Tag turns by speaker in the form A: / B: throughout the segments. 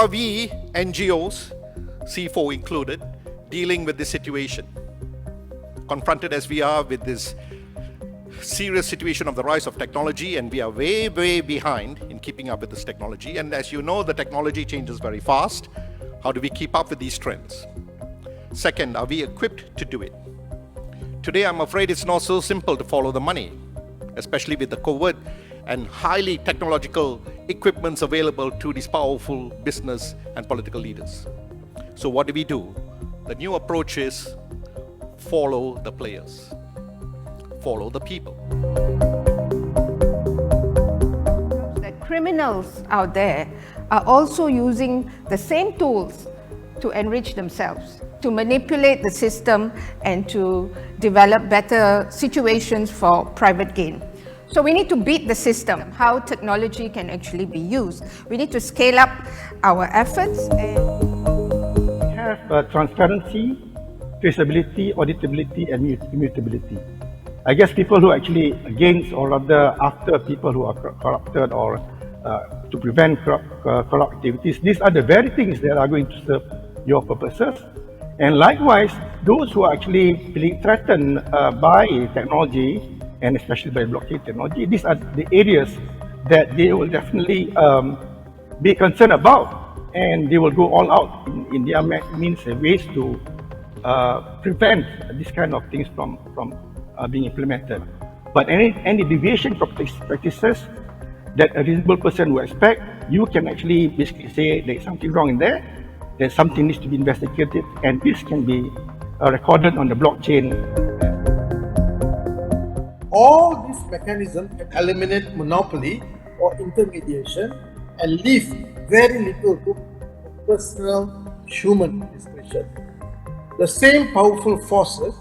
A: are we, NGOs, C4 included, dealing with this situation? Confronted as we are with this serious situation of the rise of technology, and we are way, way behind in keeping up with this technology. And as you know, the technology changes very fast. How do we keep up with these trends? Second, are we equipped to do it? Today, I'm afraid it's not so simple to follow the money, especially with the covert and highly technological equipments available to these powerful business and political leaders. So what do? The new approach is follow the players, follow the people.
B: The criminals out there are also using the same tools to enrich themselves, to manipulate the system and to develop better situations for private gain. So we need to beat the system, how technology can actually be used. We need to scale up our efforts.
C: We have transparency, traceability, auditability, and immutability. I guess people who are actually against, or rather after people who are corrupted, or to prevent corrupt activities, these are the very things that are going to serve your purposes. And likewise, those who are actually feeling threatened by technology, and especially by blockchain technology, these are the areas that they will definitely be concerned about, and they will go all out in their means and ways to prevent these kind of things from being implemented. But any deviation practices that a reasonable person will expect, you can actually basically say there's something wrong in there, that something needs to be investigated, and this can be recorded on the blockchain.
D: All these mechanisms can eliminate monopoly or intermediation and leave very little to personal human discretion. The same powerful forces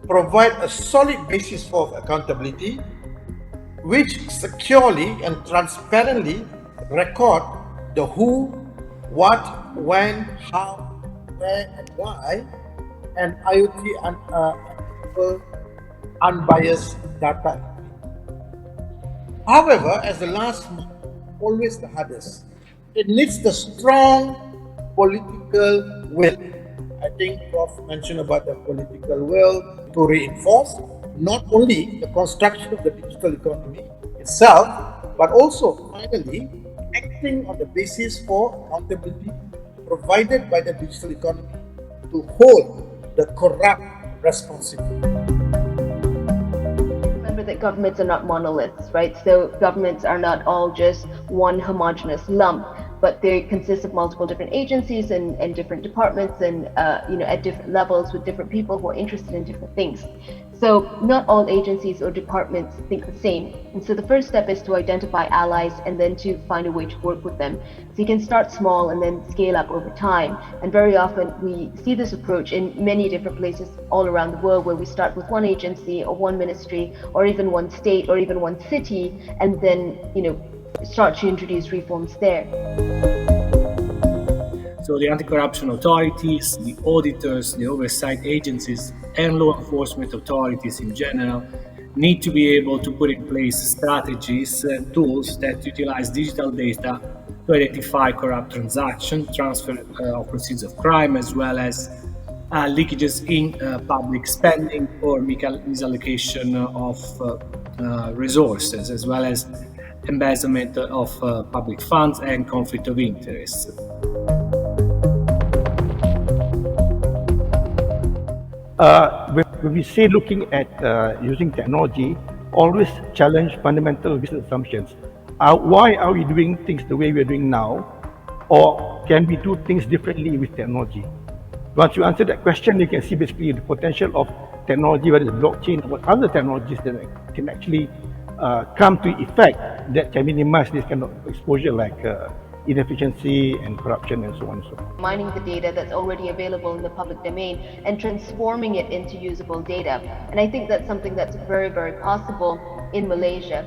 D: provide a solid basis for accountability, which securely and transparently record the who, what, when, how, where, and why, and IoT unbiased data. However, as the last one, always the hardest, it needs the strong political will. I think Prof mentioned about the political will to reinforce not only the construction of the digital economy itself, but also finally acting on the basis for accountability provided by the digital economy to hold the corrupt responsible.
E: That governments are not monoliths, right? So governments are not all just one homogeneous lump, but they consist of multiple different agencies and different departments and at different levels with different people who are interested in different things. So not all agencies or departments think the same. And so the first step is to identify allies and then to find a way to work with them. So you can start small and then scale up over time. And very often we see this approach in many different places all around the world, where we start with one agency or one ministry or even one state or even one city, and then start to introduce reforms there.
F: So the anti-corruption authorities, the auditors, the oversight agencies, and law enforcement authorities in general need to be able to put in place strategies and tools that utilize digital data to identify corrupt transactions, transfer of proceeds of crime, as well as leakages in public spending or misallocation of resources, as well as embezzlement of public funds and conflict of interest.
C: When we say looking at using technology, always challenge fundamental business assumptions. Why are we doing things the way we're doing now? Or can we do things differently with technology? Once you answer that question, you can see basically the potential of technology, whether it's blockchain or other technologies that can actually come to effect that can minimize this kind of exposure, like inefficiency and corruption and so on and so on.
E: Mining the data that's already available in the public domain and transforming it into usable data. And I think that's something that's very, very possible in Malaysia.